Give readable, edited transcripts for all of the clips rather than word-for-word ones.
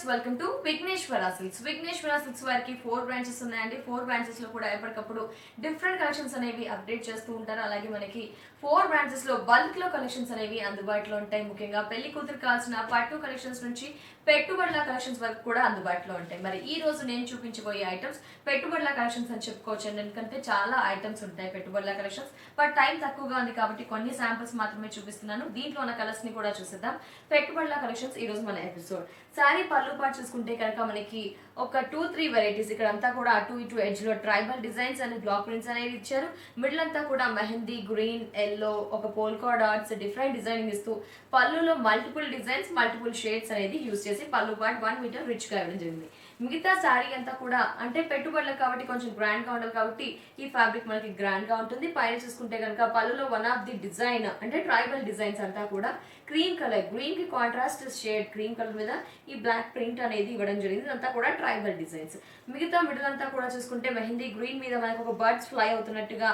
Viewers welcome to Vighneshwara Silks. Vighneshwara Silks వారికి 4 branches ఉన్నాయండి. 4 branches లో కూడా ఎప్పటికప్పుడు డిఫరెంట్ కలెక్షన్స్ అనేవి అప్డేట్ చేస్తూ ఉంటారు. అలాగే మనకి 4 బ్రాంచెస్ లో బల్క్ లో కలెక్షన్స్ అనేవి అందుబాటులో ఉంటాయి. ముఖ్యంగా పెళ్లి కూతురు కావాల్సిన పట్టు కలెక్షన్స్ నుంచి పెట్టుబడుల కలెక్షన్స్ వరకు కూడా అందుబాటులో ఉంటాయి. మరి ఈ రోజు నేను చూపించబోయే ఐటమ్స్ పెట్టుబడుల కలెక్షన్స్ అని చెప్పుకోవచ్చు. ఎందుకంటే చాలా ఐటమ్స్ ఉంటాయి పెట్టుబడుల కలెక్షన్స్. బట్ టైం తక్కువగా ఉంది కాబట్టి కొన్ని శాంపిల్స్ మాత్రమే చూపిస్తున్నాను. దీంట్లో ఉన్న కలర్స్ ని కూడా చూసేద్దాం. పెట్టుబడుల కలెక్షన్స్ ఈ రోజు మన ఎపిసోడ్. సారీ పళ్ళు పాటు చూసుకుంటే కనుక మనకి ఒక 2-3 వెరైటీస్ ఇక్కడ అంతా కూడా అటు ఇటు ఎడ్జ్ లో tribal designs and block prints అనేది ఇచ్చారు. మిడిల్ అంతా కూడా మెహందీ, గ్రీన్, ఎల్లో, ఒక పోల్కా డాట్స్ డిఫరెంట్ డిజైనింగ్ ఇస్తూ పళ్ళులో మల్టిపుల్ డిజైన్స్ మల్టిపుల్ షేడ్స్ అనేది యూస్ చేసి పళ్ళు పాటు 1 మీటర్ రిచ్ గా ఇవ్వడం జరిగింది. మిగతా శారీ అంతా కూడా అంటే పెట్టుబడులకు కాబట్టి కొంచెం గ్రాండ్ గా ఉండాలి కాబట్టి ఈ ఫ్యాబ్రిక్ మనకి గ్రాండ్ గా ఉంటుంది. పైన చూసుకుంటే కనుక పళ్ళులో వన్ ఆఫ్ ది డిజైన్ అంటే ట్రైబల్ డిజైన్స్ అంతా కూడా క్రీమ్ కలర్, గ్రీన్ కి కాంట్రాస్ట్ షేడ్ క్రీమ్ కలర్ మీద ఈ బ్లాక్ ప్రింట్ అనేది ఇవ్వడం జరిగింది. అంతా కూడా ట్రైబల్ డిజైన్స్. మిగతా మిడిల్ అంతా కూడా చూసుకుంటే మెహందీ గ్రీన్ మీద మనకు ఒక బర్డ్స్ ఫ్లై అవుతున్నట్టుగా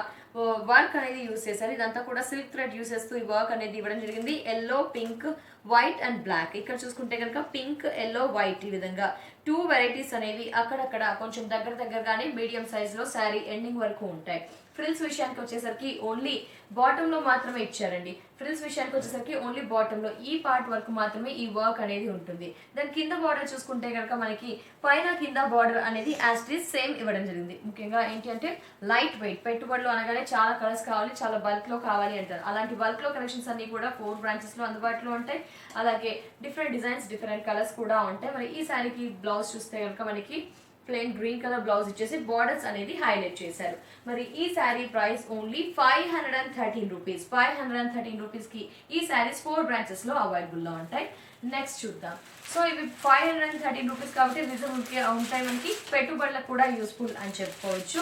వర్క్ అనేది యూస్ చేశారు. ఇదంతా కూడా సిల్క్ థ్రెడ్ యూస్ చేస్తూ ఈ వర్క్ అనేది ఇవ్వడం జరిగింది. Yellow, pink, white and black. ఇక్కడ చూసుకుంటే కనుక పింక్, ఎల్లో, వైట్ ఈ విధంగా 2 వెరైటీస్ అనేవి అక్కడక్కడ కొంచెం దగ్గరగానే మీడియం సైజ్ లో శారీ ఎండింగ్ వరకు ఉంటాయి. ఫ్రిల్స్ విషయానికి వచ్చేసరికి ఓన్లీ బాటమ్ లో మాత్రమే ఇచ్చారండి. ఫ్రిల్స్ విషయానికి వచ్చేసరికి ఓన్లీ బాటమ్ లో ఈ పార్ట్ వరకు మాత్రమే ఈ వర్క్ అనేది ఉంటుంది. దాని కింద బార్డర్ చూసుకుంటే కనుక మనకి పైన కింద బార్డర్ అనేది యాజ్ ఇట్ ఈస్ సేమ్ ఇవ్వడం జరిగింది. ముఖ్యంగా ఏంటి అంటే లైట్ వెయిట్ పెట్టుబడులు అనగానే చాలా కలర్స్ కావాలి, చాలా బల్క్ లో కావాలి అంటారు. అలాంటి బల్క్ లో కలెక్షన్స్ అన్ని కూడా 4 బ్రాంచెస్ లో అందుబాటులో ఉంటాయి. అలాగే డిఫరెంట్ డిజైన్స్ డిఫరెంట్ కలర్స్ కూడా ఉంటాయి. మరి ఈ శారీకి బ్లౌజ్ చూస్తే కనుక మనకి ప్లెయిన్ గ్రీన్ కలర్ బ్లౌజ్ ఇచ్చేసి బార్డర్స్ అనేది హైలైట్ చేశారు. మరి ఈ sari price only 513 rupees. 513 rupees కి ఈ శారీస్ 4 బ్రాంచెస్ లో అవైలబుల్ లో ఉంటాయి. నెక్స్ట్ చూద్దాం. సో ఇవి 513 రూపీస్ కాబట్టి రీజనబుల్ గా ఉంటాయి. మనకి పెట్టుబడులకు కూడా యూస్ఫుల్ అని చెప్పుకోవచ్చు.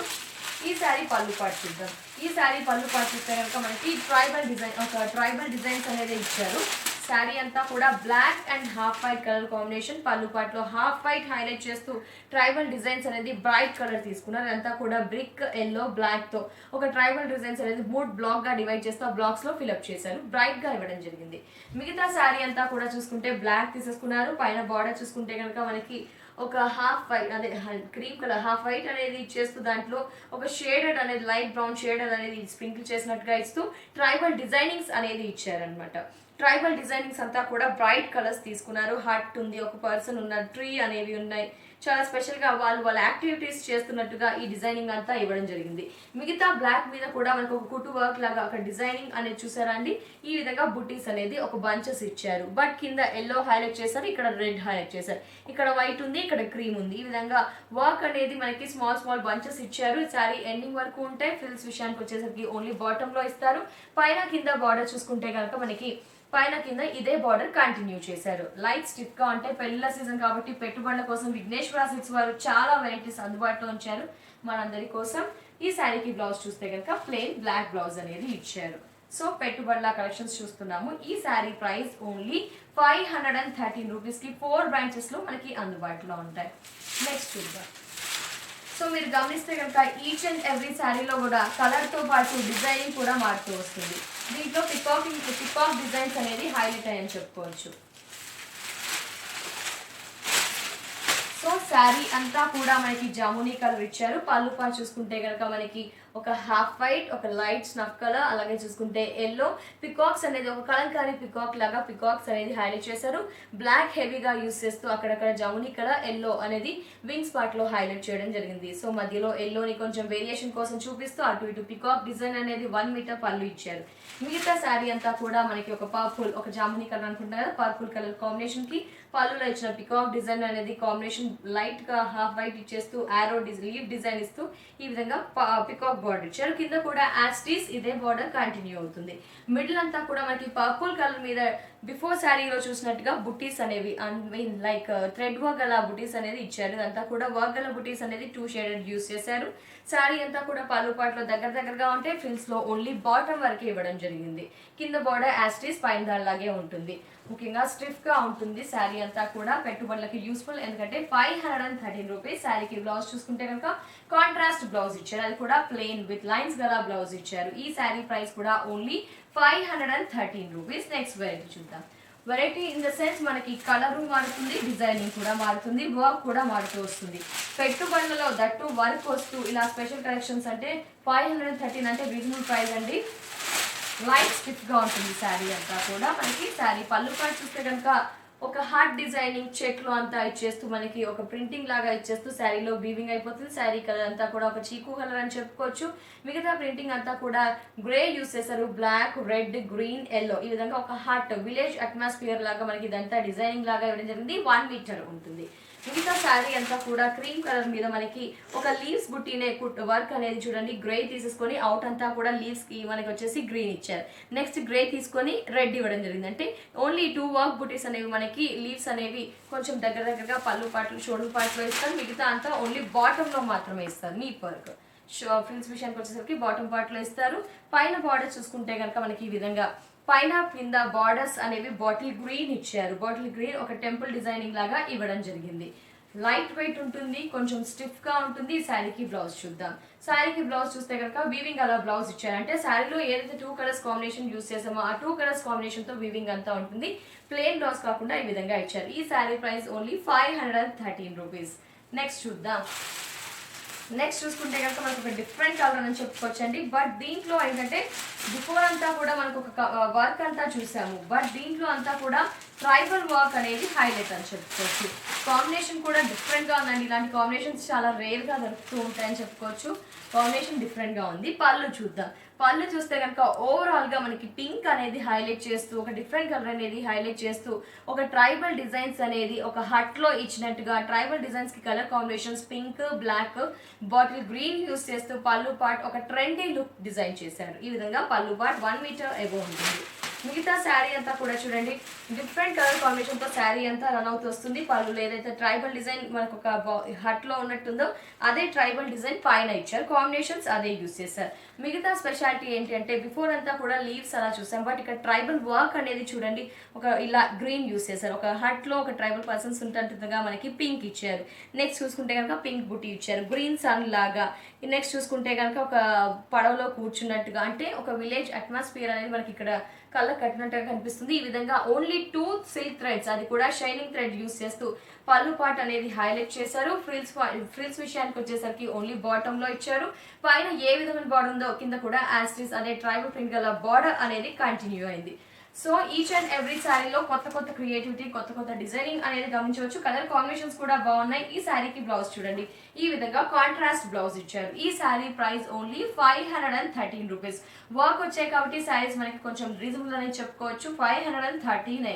ఈ శారీ పళ్ళు పాటు చూద్దాం. ఈ శారీ పళ్ళు పాటు చూస్తే కనుక మనకి ట్రైబల్ డిజైన్స్ అనేది ఇచ్చారు. శారీ అంతా కూడా black and half white colour combination. పళ్ళు పాటలో హాఫ్ వైట్ హైలైట్ చేస్తూ ట్రైబల్ డిజైన్స్ అనేది బ్రైట్ కలర్ తీసుకున్నారు. అదంతా కూడా బ్రిక్, ఎల్లో, బ్లాక్ తో ఒక ట్రైబల్ డిజైన్స్ అనేది 3 బ్లాక్ గా డివైడ్ చేస్తూ ఆ బ్లాక్స్ లో ఫిల్అప్ చేశారు. బ్రైట్ గా ఇవ్వడం జరిగింది. మిగతా శారీ అంతా కూడా చూసుకుంటే బ్లాక్ తీసేసుకున్నారు. పైన బార్డర్ చూసుకుంటే కనుక మనకి ఒక హాఫ్ వైట్ అదే క్రీమ్ కలర్ హాఫ్ వైట్ అనేది ఇచ్చేస్తూ దాంట్లో ఒక షేడెడ్ అనేది లైట్ బ్రౌన్ షేడెడ్ అనేది స్ప్రింకిల్ చేసినట్టుగా ఇస్తూ ట్రైబల్ డిజైనింగ్స్ అనేది ఇచ్చారనమాట. ట్రైబల్ డిజైనింగ్స్ అంతా కూడా బ్రైట్ కలర్స్ తీసుకున్నారు. హార్ట్ ఉంది, ఒక పర్సన్ ఉన్నారు, ట్రీ అనేవి ఉన్నాయి. చాలా స్పెషల్ గా వాళ్ళ యాక్టివిటీస్ చేస్తున్నట్టుగా ఈ డిజైనింగ్ అంతా ఇవ్వడం జరిగింది. మిగతా బ్లాక్ మీద కూడా మనకు ఒక కుట్టు వర్క్ లాగా ఒక డిజైనింగ్ అనేది చూసారా అండి. ఈ విధంగా బుట్టీస్ అనేది ఒక బంచెస్ ఇచ్చారు. బట్ కింద ఎల్లో హైలైట్ చేశారు, ఇక్కడ రెడ్ హైలైట్ చేశారు, ఇక్కడ వైట్ ఉంది, ఇక్కడ క్రీమ్ ఉంది. ఈ విధంగా వర్క్ అనేది మనకి స్మాల్ బంచెస్ ఇచ్చారు. శారీ ఎండింగ్ వరకు ఉంటాయి. ఫ్రిల్స్ విషయానికి వచ్చేసరికి ఓన్లీ బాటమ్ లో ఇస్తారు. పైన కింద బార్డర్ చూసుకుంటే కనుక మనకి పైన కింద ఇదే బార్డర్ కంటిన్యూ చేశారు. లైట్ స్టిఫ్ గా అంటే పెళ్లిళ్ళ సీజన్ కాబట్టి పెట్టుబడుల కోసం విఘ్నేశ్వర సిల్క్స్ వారు చాలా వెరైటీస్ అందుబాటులో ఉంచారు మనందరి కోసం. ఈ శారీకి బ్లౌజ్ చూస్తే కనుక ప్లెయిన్ బ్లాక్ బ్లౌజ్ అనేది ఇచ్చారు. సో పెట్టుబడుల కలెక్షన్స్ చూస్తున్నాము. ఈ శారీ ప్రైస్ ఓన్లీ 513 రూపీస్ కి 4 బ్రాంచెస్ లో మనకి అందుబాటులో ఉంటాయి. నెక్స్ట్ చూద్దాం. సో మీరు గమనిస్తే కనుక ఈచ్ అండ్ ఎవ్రీ శారీలో కూడా కలర్ తో పాటు డిజైనింగ్ కూడా మారుతూ వస్తుంది. దీంట్లో పికాక్ డిజైన్స్ అనేది హైలైట్ అయ్యని చెప్పుకోవచ్చు. సో శారీ అంతా కూడా మనకి జామునీ కలర్ ఇచ్చారు. పళ్ళు పాటు చూసుకుంటే కనుక మనకి ఒక హాఫ్ వైట్, ఒక లైట్ స్నఫ్ కలర్, అలాగే చూసుకుంటే ఎల్లో పికాక్స్ అనేది ఒక కలంకారీ పికాక్ లాగా పికాక్స్ అనేది హైలైట్ చేశారు. బ్లాక్ హెవీగా యూస్ చేస్తూ అక్కడక్కడ జామునీ కలర్, ఎల్లో అనేది వింగ్స్ పార్ట్ లో హైలైట్ చేయడం జరిగింది. సో మధ్యలో ఎల్లోని కొంచెం వేరియేషన్ కోసం చూపిస్తూ అటు ఇటు పికాక్ డిజైన్ అనేది 1 మీటర్ పళ్ళు ఇచ్చారు. మిగతా శారీ అంతా కూడా మనకి ఒక పర్పుల్, ఒక జామునీ కలర్ అనుకుంటారు కదా, పర్పుల్ కలర్ కాంబినేషన్ కి పళ్ళులో ఇచ్చిన పికాక్ డిజైన్ అనేది కాంబినేషన్ లైట్ గా హాఫ్ వైట్ ఇచ్చేస్తూ ఆరో లీవ్ డిజైన్ ఇస్తూ ఈ విధంగా పికాక్ బార్డర్ ఇచ్చారు. కింద కూడా యాస్టీస్ ఇదే బార్డర్ కంటిన్యూ అవుతుంది. మిడిల్ అంతా కూడా మనకి పర్పుల్ కలర్ మీద బిఫోర్ శారీలో చూసినట్టుగా బుట్టీస్ అనేవి లైక్ థ్రెడ్ వర్క్ గల బుటీస్ అనేది ఇచ్చారు. ఇదంతా కూడా వర్క్ గల బుటీస్ అనేది 2 షేడెడ్ యూస్ చేశారు. శారీ అంతా కూడా పళ్ళు పాటలో దగ్గరగా ఉంటే ఫ్రిల్స్ లో ఓన్లీ బాటమ్ వరకే ఇవ్వడం జరిగింది. కింద బార్డర్ యాస్టీస్ పైన దానిలాగే ఉంటుంది. ముఖ్యంగా స్టిఫ్ గా ఉంటుంది శారీ అంతా కూడా. పెట్టుబడులకి యూస్ఫుల్. ఎందుకంటే 513 రూపీస్. శారీకి బ్లౌజ్ చూసుకుంటే కనుక కాంట్రాస్ట్ బ్లౌజ్ ఇచ్చారు. అది కూడా ప్లెయిన్ విత్ లైన్స్ గల బ్లౌజ్ ఇచ్చారు. ఈ శారీ ప్రైస్ కూడా ఓన్లీ 513 రూపీస్. నెక్స్ట్ వెరైటీ చూద్దాం. వెరైటీ ఇన్ ద సెన్స్ మనకి కలరు మారుతుంది, డిజైనింగ్ కూడా మారుతుంది, వర్క్ కూడా మారుతూ వస్తుంది. పెట్టుబడులలో దట్టు వర్క్ వస్తూ ఇలా స్పెషల్ కలెక్షన్స్ అంటే 513 అంటే రీజనబుల్ ప్రైస్ అండి. లైట్ స్టిఫ్గా ఉంటుంది శారీ అంతా కూడా. మనకి శారీ పళ్ళు పాటు చూస్తే కనుక ఒక హార్ట్ డిజైనింగ్ చెక్లో అంతా ఇచ్చేస్తూ మనకి ఒక ప్రింటింగ్ లాగా ఇచ్చేస్తూ శారీలో వీవింగ్ అయిపోతుంది. శారీ కలర్ అంతా కూడా ఒక చీకు కలర్ అని చెప్పుకోవచ్చు. మిగతా ప్రింటింగ్ అంతా కూడా గ్రే యూస్ చేశారు, బ్లాక్, రెడ్, గ్రీన్, ఎల్లో. ఈ విధంగా ఒక హార్ట్ విలేజ్ అట్మాస్ఫియర్ లాగా మనకి ఇదంతా డిజైనింగ్ లాగా ఇవ్వడం జరిగింది. 1 మీటర్ ఉంటుంది. మిగతా శారీ అంతా కూడా క్రీమ్ కలర్ మీద మనకి ఒక లీవ్స్ బుట్టినే వర్క్ అనేది చూడండి. గ్రే తీసేసుకొని అవుట్ అంతా కూడా లీవ్స్ కి మనకి వచ్చేసి గ్రీన్ ఇచ్చారు. నెక్స్ట్ గ్రే తీసుకొని రెడ్ ఇవ్వడం జరిగింది. అంటే ఓన్లీ 2 వర్క్ బుటీస్ అనేవి మనకి లీవ్స్ అనేవి కొంచెం దగ్గరగా పళ్ళు పాటలు షోల్డర్ పార్ట్లో ఇస్తారు. మిగతా అంతా ఓన్లీ బాటమ్ లో మాత్రమే ఇస్తారు. నీట్ వర్క్ ఫ్రిల్స్ విషయానికి వచ్చేసరికి బాటమ్ పార్ట్లో ఇస్తారు. పైన బార్డర్ చూసుకుంటే కనుక మనకి ఈ విధంగా పైన కింద బార్డర్స్ అనేవి బాటిల్ గ్రీన్ ఇచ్చారు. బాటిల్ గ్రీన్ ఒక టెంపుల్ డిజైనింగ్ లాగా ఇవ్వడం జరిగింది. లైట్ వెయిట్ ఉంటుంది, కొంచెం స్టిఫ్ గా ఉంటుంది. ఈ శారీకి బ్లౌజ్ చూద్దాం. శారీకి బ్లౌజ్ చూస్తే కనుక వీవింగ్ అలా బ్లౌజ్ ఇచ్చారు. అంటే శారీలో ఏదైతే 2 కలర్స్ కాంబినేషన్ యూస్ చేసామో ఆ 2 కలర్స్ కాంబినేషన్ తో వీవింగ్ అంతా ఉంటుంది. ప్లెయిన్ బ్లౌజ్ కాకుండా ఈ విధంగా ఇచ్చారు. ఈ sari price only 513 rupees. Next చూద్దాం. నెక్స్ట్ చూసుకుంటే కనుక మనకు ఒక డిఫరెంట్ కలర్ అని చెప్పుకోవచ్చండి. బట్ దీంట్లో ఏంటంటే బిఫోర్ అంతా కూడా మనకు ఒక వర్క్ అంతా చూసాము. బట్ దీంట్లో అంతా కూడా ట్రైబల్ వర్క్ అనేది హైలైట్ అని చెప్పుకోవచ్చు. కాంబినేషన్ కూడా డిఫరెంట్గా ఉందండి. ఇలాంటి కాంబినేషన్స్ చాలా రేర్గా దొరుకుతూ ఉంటాయని చెప్పుకోవచ్చు. కాంబినేషన్ డిఫరెంట్గా ఉంది. పళ్ళు చూద్దాం. పళ్ళు చూస్తే కనుక ఓవరాల్గా మనకి పింక్ అనేది హైలైట్ చేస్తూ ఒక డిఫరెంట్ కలర్ అనేది హైలైట్ చేస్తూ ఒక ట్రైబల్ డిజైన్స్ అనేది ఒక హట్లో ఇచ్చినట్టుగా ట్రైబల్ డిజైన్స్కి colour combinations pink, black, bottle green use చేస్తూ పళ్ళు పార్ట్ ఒక ట్రెండీ లుక్ డిజైన్ చేశారు. ఈ విధంగా పళ్ళు పార్ట్ 1 మీటర్ ఎబో ఉంటుంది. మిగతా శారీ అంతా కూడా చూడండి డిఫరెంట్ కలర్ కాంబినేషన్తో శారీ అంతా రన్ అవుతూ వస్తుంది. పళ్ళు ఏదైతే ట్రైబల్ డిజైన్ మనకు ఒక హట్లో ఉన్నట్టుందో అదే ట్రైబల్ డిజైన్ పైన ఇచ్చారు. కాంబినేషన్స్ అదే యూస్ చేశారు. మిగతా స్పెషాలిటీ ఏంటి అంటే బిఫోర్ అంతా కూడా లీవ్స్ అలా చూసాం. బట్ ఇక్కడ ట్రైబల్ వర్క్ అనేది చూడండి ఒక ఇలా గ్రీన్ యూస్ చేశారు. ఒక హట్లో ఒక ట్రైబల్ పర్సన్స్ ఉంటుండగా మనకి పింక్ ఇచ్చారు. నెక్స్ట్ చూసుకుంటే కనుక పింక్ బుట్టి ఇచ్చారు, గ్రీన్ సన్ లాగా. నెక్స్ట్ చూసుకుంటే కనుక ఒక పడవలో కూర్చున్నట్టుగా అంటే ఒక విలేజ్ అట్మాస్ఫియర్ అనేది మనకి ఇక్కడ కళ్ళకు కట్టినట్టుగా కనిపిస్తుంది. ఈ విధంగా ఓన్లీ 2 సిల్క్ థ్రెడ్స్, అది కూడా షైనింగ్ థ్రెడ్ యూస్ చేస్తూ పళ్ళు పార్ట్ అనేది హైలైట్ చేశారు. ఫ్రిల్స్ విషయానికి వచ్చేసరికి ఓన్లీ బాటమ్ లో ఇచ్చారు. పైన ఏ విధమైన బార్డర్ ఉందో కింద కూడా యాస్టిస్ అనే ట్రైబల్ ప్రింట్ గల బార్డర్ అనేది కంటిన్యూ అయింది. సో ఈచ్ అండ్ ఎవ్రీ శారీలో కొత్త క్రియేటివిటీ, కొత్త డిజైనింగ్ అనేది గమనించవచ్చు. కలర్ కాంబినేషన్స్ కూడా బాగున్నాయి. ఈ శారీకి బ్లౌజ్ చూడండి ఈ విధంగా కాంట్రాస్ట్ బ్లౌజ్ ఇచ్చారు. ఈ sari price only 513 rupees. Work వచ్చాయి కాబట్టి శారీస్ మనకి కొంచెం రీజనబుల్ అని చెప్పుకోవచ్చు. 513.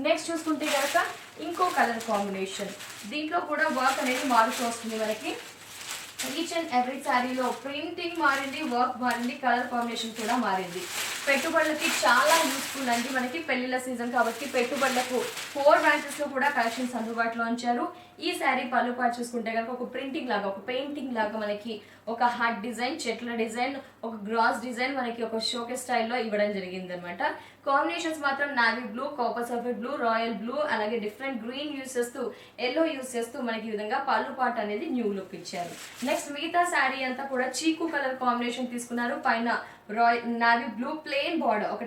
నెక్స్ట్ చూసుకుంటే కనుక ఇంకో కలర్ కాంబినేషన్. దీంట్లో కూడా వర్క్ అనేది మారుతూ వస్తుంది మనకి. ఈచ్ అండ్ ఎవ్రీ శారీలో ప్రింటింగ్ మారింది, వర్క్ మారింది, కలర్ కాంబినేషన్ కూడా మారింది. పెట్టుబడులకి చాలా యూస్ఫుల్ అండి. మనకి పెళ్లిళ్ళ సీజన్ కాబట్టి పెట్టుబడులకు 4 బ్రాంచెస్ లో కూడా కలెక్షన్స్ అందుబాటులో ఉంచారు. ఈ శారీ పళ్ళు పాటు చూసుకుంటే కనుక ఒక ప్రింటింగ్ లాగా ఒక పెయింటింగ్ లాగా మనకి ఒక హార్ట్ డిజైన్, చెట్ల డిజైన్, ఒక గ్రాస్ డిజైన్ మనకి ఒక షోకేస్ స్టైల్లో ఇవ్వడం జరిగింది అనమాట. కాంబినేషన్స్ మాత్రం navy blue, copper sulphate blue, royal blue, అలాగే డిఫరెంట్ గ్రీన్ యూస్ చేస్తూ ఎల్లో యూస్ చేస్తూ మనకి ఈ విధంగా పళ్ళు పాటు అనేది న్యూ లుక్ ఇచ్చారు. నెక్స్ట్ మిగతా శారీ అంతా కూడా చీకు కలర్ కాంబినేషన్ తీసుకున్నారు. పైన నావీ బ్లూ ప్లెయిన్ బార్డర్ ఒక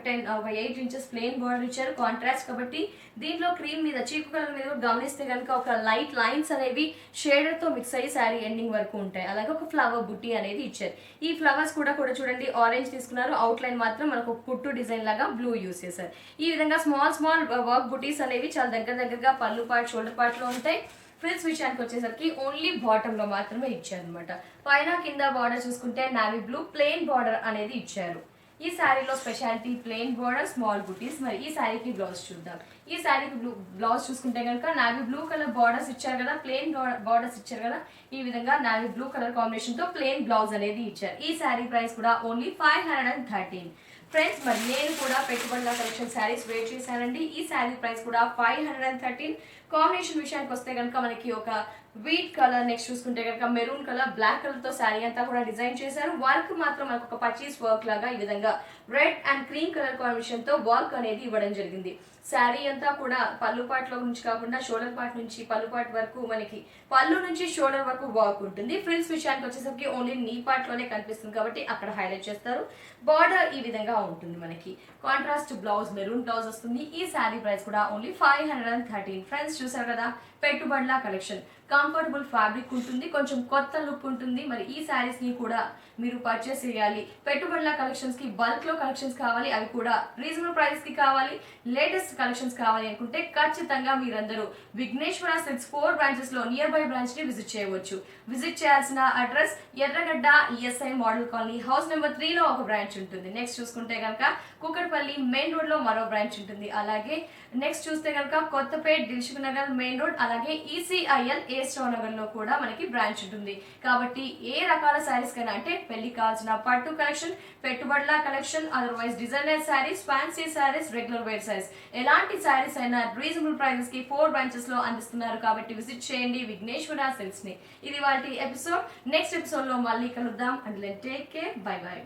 8 ఇంచెస్ ప్లెయిన్ బార్డర్ ఇచ్చారు. కాంట్రాస్ట్ కాబట్టి దీంట్లో క్రీమ్ మీద చీకు కలర్ మీద గమనిస్తే కనుక ఒక లైట్ లైన్స్ అనేవి షేడర్ తో మిక్స్ అయ్యి శారీ ఎండింగ్ వరకు ఉంటాయి. అలాగే ఒక ఫ్లవర్ బుట్టి అనేది ఇచ్చారు. ఈ ఫ్లవర్స్ కూడా చూడండి ఆరెంజ్ తీసుకున్నారు. అవుట్ లైన్ మాత్రం మనకు కుట్టు డిజైన్ లాగా బ్లూ యూస్ చేశారు. ఈ విధంగా స్మాల్ వర్క్ బుటీస్ అనేవి చాలా దగ్గరగా పళ్ళు పార్ట్, షోల్డర్ పార్ట్ లో ఉంటాయి. ఫ్రిల్స్ విషయానికి వచ్చేసరికి ఓన్లీ బాటమ్ లో మాత్రమే ఇచ్చారు అనమాట. పైన కింద బార్డర్ చూసుకుంటే నావీ బ్లూ ప్లెయిన్ బార్డర్ అనేది ఇచ్చారు. ఈ శారీలో స్పెషాలిటీ ప్లెయిన్ బార్డర్, స్మాల్ బుటీస్. మరి ఈ శారీకి బ్లౌజ్ చూద్దాం. ఈ శారీకి బ్లౌజ్ చూసుకుంటే కనుక నావీ బ్లూ కలర్ బార్డర్స్ ఇచ్చారు కదా, ప్లెయిన్ బార్డర్స్ ఇచ్చారు కదా, ఈ విధంగా నావీ బ్లూ కలర్ కాంబినేషన్ తో ప్లెయిన్ బ్లౌజ్ అనేది ఇచ్చారు. ఈ శారీ ప్రైస్ కూడా ఓన్లీ 513. ఫ్రెండ్స్ మరి నేను కూడా పెట్టుబడుల కలెక్షన్ శారీస్ వేర్ చేశానండి. ఈ శారీ ప్రైస్ కూడా 513. కాంబినేషన్ విషయానికి వస్తే కనుక మనకి ఒక వీట్ కలర్, నెక్స్ట్ చూసుకుంటే కనుక మెరూన్ కలర్, బ్లాక్ కలర్ తో శారీ అంతా కూడా డిజైన్ చేశారు. వర్క్ మాత్రం మనకు ఒక పర్చేస్ వర్క్ లాగా ఈ విధంగా red and cream colour combination తో వర్క్ అనేది ఇవ్వడం జరిగింది. శారీ అంతా కూడా పళ్ళు పాటలో నుంచి కాకుండా షోల్డర్ పార్ట్ నుంచి పళ్ళు పార్ట్ వరకు మనకి పళ్ళు నుంచి షోల్డర్ వరకు వర్క్ ఉంటుంది. ఫ్రిల్స్ విషయానికి వచ్చేసరికి ఓన్లీ నీ పార్ట్ లోనే కనిపిస్తుంది కాబట్టి అక్కడ హైలైట్ చేస్తారు. బార్డర్ ఈ విధంగా ఉంటుంది. మనకి కాంట్రాస్ట్ బ్లౌజ్ మెరూన్ బ్లౌజ్ వస్తుంది. ఈ శారీ ప్రైస్ కూడా ఓన్లీ 513. ఫ్రెండ్స్ చూసారు కదా, పెట్టుబడుల కలెక్షన్. కంఫర్టబుల్ ఫ్యాబ్రిక్ ఉంటుంది, కొంచెం కొత్త లుక్ ఉంటుంది. మరి ఈ శారీస్ ని కూడా మీరు పర్చేస్ చేయాలి. పెట్టుబడుల కలెక్షన్స్ కి బల్క్ లో కలెక్షన్స్ కావాలి, అవి కూడా రీజనబుల్ ప్రైస్ కి కావాలి, లేటెస్ట్ కలెక్షన్స్ కావాలి అనుకుంటే ఖచ్చితంగా మీరందరూ విఘ్నేశ్వర సిల్క్స్ 4 బ్రాంచెస్ లో నియర్ బై బ్రాంచ్ ని విజిట్ చేయవచ్చు. విజిట్ చేయాల్సిన అడ్రస్ ఎర్రగడ్డ ESI model colony house number 3 లో ఒక బ్రాంచ్ ఉంటుంది. నెక్స్ట్ చూసుకుంటే కనుక కుకట్పల్లి మెయిన్ రోడ్ లో మరో బ్రాంచ్ ఉంటుంది. అలాగే నెక్స్ట్ చూస్తే కనుక కొత్తపేట్ దిల్సుఖ్ నగర్ మెయిన్ రోడ్, అలాగే ఈసీఐఎల్ ఏస్ట్రో నగర్ లో కూడా మనకి బ్రాంచ్ ఉంటుంది. కాబట్టి ఏ రకాల శారీస్ కైనా, అంటే పెళ్లి కావాల్సిన పట్టు కలెక్షన్, పెట్టుబడుల collection, otherwise designer saris, fancy saris, regular wear saris, ఎలాంటి శారీస్ అయినా రీజనబుల్ ప్రైసెస్ కి 4 బ్రాంచెస్ లో అందిస్తున్నారు. కాబట్టి విజిట్ చేయండి విఘ్నేశ్వర సిల్క్స్ ని. ఇది వాటి ఎపిసోడ్. నెక్స్ట్ ఎపిసోడ్ లో మళ్ళీ కలుద్దాం. And take care, by by.